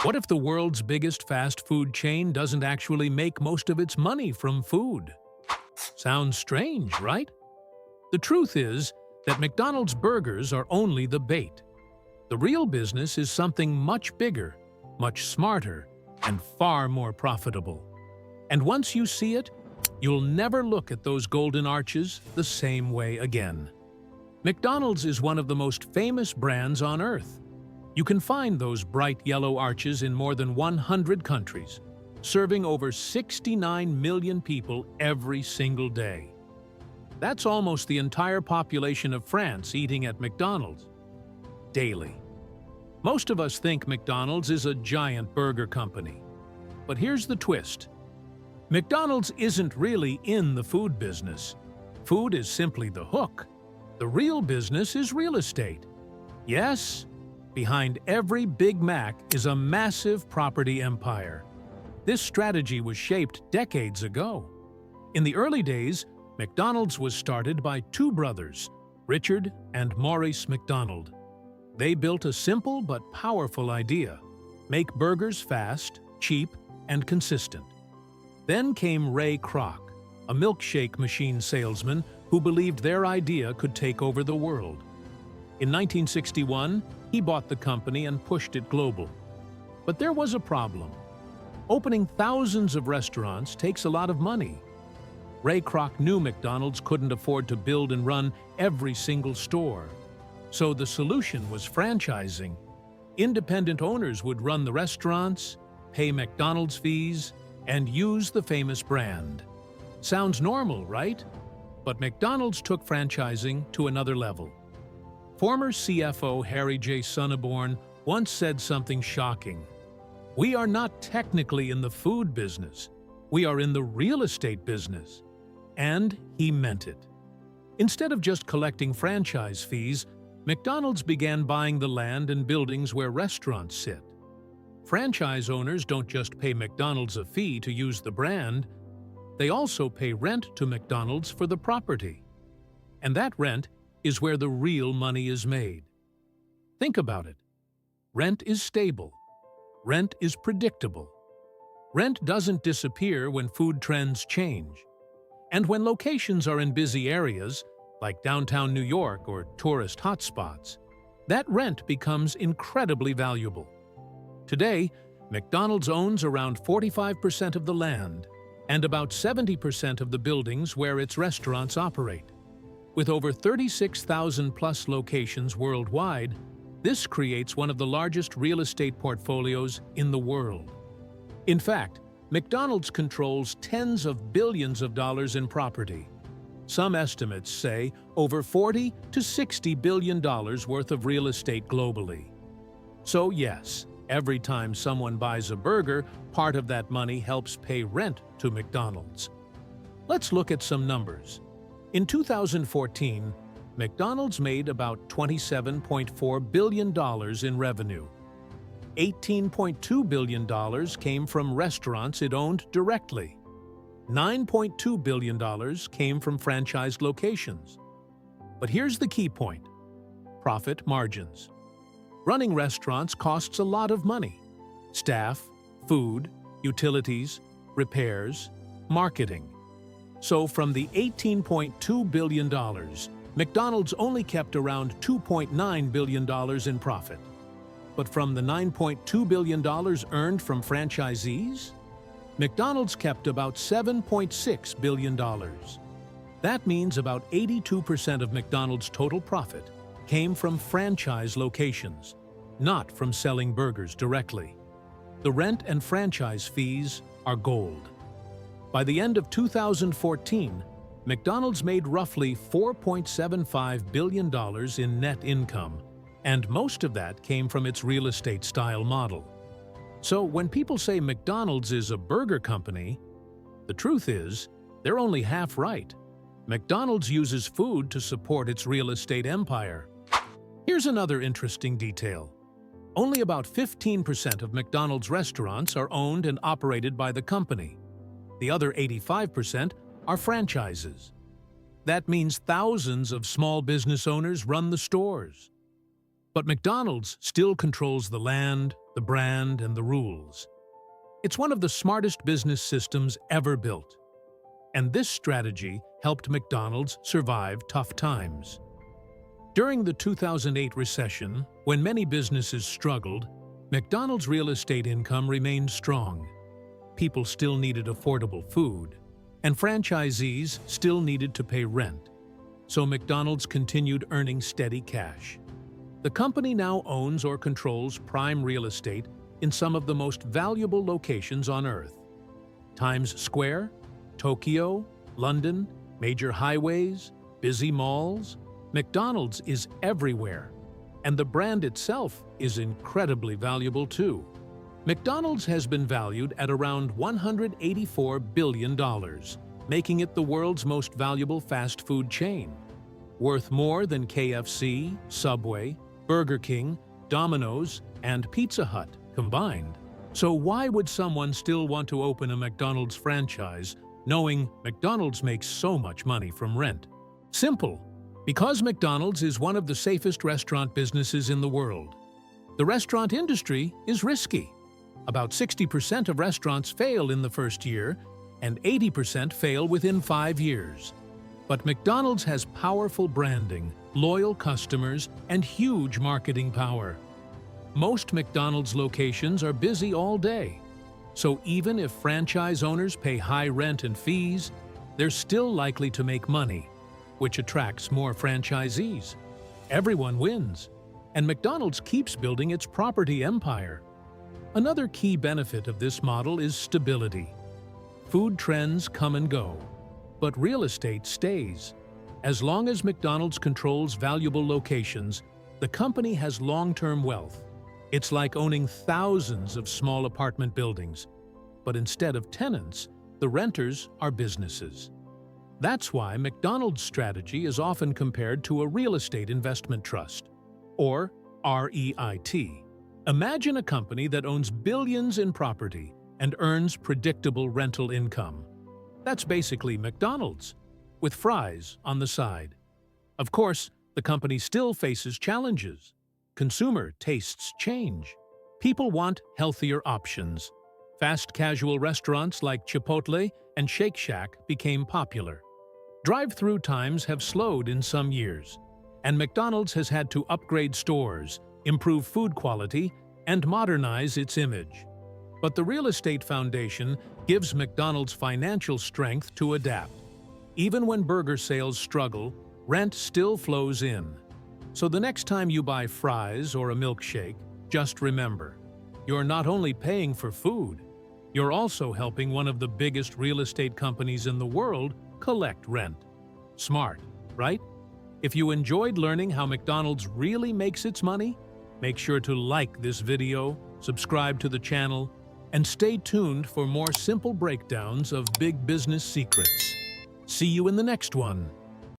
What if the world's biggest fast food chain doesn't actually make most of its money from food? Sounds strange, right? The truth is that McDonald's burgers are only the bait. The real business is something much bigger, much smarter, and far more profitable. And once you see it, you'll never look at those golden arches the same way again. McDonald's is one of the most famous brands on earth. You can find those bright yellow arches in more than 100 countries, serving over 69 million people every single day. That's almost the entire population of France eating at McDonald's daily. Most of us think McDonald's is a giant burger company. But here's the twist. McDonald's isn't really in the food business. Food is simply the hook. The real business is real estate. Yes, behind every Big Mac is a massive property empire. This strategy was shaped decades ago. In the early days, McDonald's was started by two brothers, Richard and Maurice McDonald. They built a simple but powerful idea: make burgers fast, cheap, and consistent. Then came Ray Kroc, a milkshake machine salesman who believed their idea could take over the world. In 1961, he bought the company and pushed it global. But there was a problem. Opening thousands of restaurants takes a lot of money. Ray Kroc knew McDonald's couldn't afford to build and run every single store. So the solution was franchising. Independent owners would run the restaurants, pay McDonald's fees, and use the famous brand. Sounds normal, right? But McDonald's took franchising to another level. Former CFO Harry J. Sonneborn once said something shocking. "We are not technically in the food business. We are in the real estate business." And he meant it. Instead of just collecting franchise fees, McDonald's began buying the land and buildings where restaurants sit. Franchise owners don't just pay McDonald's a fee to use the brand, they also pay rent to McDonald's for the property. And that rent is where the real money is made. Think about it. Rent is stable. Rent is predictable. Rent doesn't disappear when food trends change. And when locations are in busy areas, like downtown New York or tourist hotspots, that rent becomes incredibly valuable. Today, McDonald's owns around 45% of the land and about 70% of the buildings where its restaurants operate. With over 36,000+ locations worldwide, this creates one of the largest real estate portfolios in the world. In fact, McDonald's controls tens of billions of dollars in property. Some estimates say over $40 to $60 billion worth of real estate globally. So yes, every time someone buys a burger, part of that money helps pay rent to McDonald's. Let's look at some numbers. In 2014, McDonald's made about $27.4 billion in revenue. $18.2 billion came from restaurants it owned directly. $9.2 billion came from franchised locations. But here's the key point: profit margins. Running restaurants costs a lot of money: staff, food, utilities, repairs, marketing. So from the $18.2 billion, McDonald's only kept around $2.9 billion in profit. But from the $9.2 billion earned from franchisees, McDonald's kept about $7.6 billion. That means about 82% of McDonald's total profit came from franchise locations, not from selling burgers directly. The rent and franchise fees are gold. By the end of 2014, McDonald's made roughly $4.75 billion in net income, and most of that came from its real estate-style model. So when people say McDonald's is a burger company, the truth is, they're only half right. McDonald's uses food to support its real estate empire. Here's another interesting detail. Only about 15% of McDonald's restaurants are owned and operated by the company. The other 85% are franchises. That means thousands of small business owners run the stores. But McDonald's still controls the land, the brand, and the rules. It's one of the smartest business systems ever built. And this strategy helped McDonald's survive tough times. During the 2008 recession, when many businesses struggled, McDonald's real estate income remained strong. People still needed affordable food, and franchisees still needed to pay rent. So McDonald's continued earning steady cash. The company now owns or controls prime real estate in some of the most valuable locations on Earth. Times Square, Tokyo, London, major highways, busy malls. McDonald's is everywhere, and the brand itself is incredibly valuable too. McDonald's has been valued at around $184 billion, making it the world's most valuable fast food chain, worth more than KFC, Subway, Burger King, Domino's, and Pizza Hut combined. So why would someone still want to open a McDonald's franchise knowing McDonald's makes so much money from rent? Simple. Because McDonald's is one of the safest restaurant businesses in the world. The restaurant industry is risky. About 60% of restaurants fail in the first year, and 80% fail within 5 years. But McDonald's has powerful branding, loyal customers, and huge marketing power. Most McDonald's locations are busy all day. So even if franchise owners pay high rent and fees, they're still likely to make money, which attracts more franchisees. Everyone wins, and McDonald's keeps building its property empire. Another key benefit of this model is stability. Food trends come and go, but real estate stays. As long as McDonald's controls valuable locations, the company has long-term wealth. It's like owning thousands of small apartment buildings, but instead of tenants, the renters are businesses. That's why McDonald's strategy is often compared to a real estate investment trust, or REIT. Imagine a company that owns billions in property and earns predictable rental income. That's basically McDonald's, with fries on the side. Of course, the company still faces challenges. Consumer tastes change. People want healthier options. Fast casual restaurants like Chipotle and Shake Shack became popular. Drive-through times have slowed in some years, and McDonald's has had to upgrade stores, improve food quality, and modernize its image. But the real estate foundation gives McDonald's financial strength to adapt. Even when burger sales struggle, rent still flows in. So the next time you buy fries or a milkshake, just remember, you're not only paying for food, you're also helping one of the biggest real estate companies in the world collect rent. Smart, right? If you enjoyed learning how McDonald's really makes its money, make sure to like this video, subscribe to the channel, and stay tuned for more simple breakdowns of big business secrets. See you in the next one.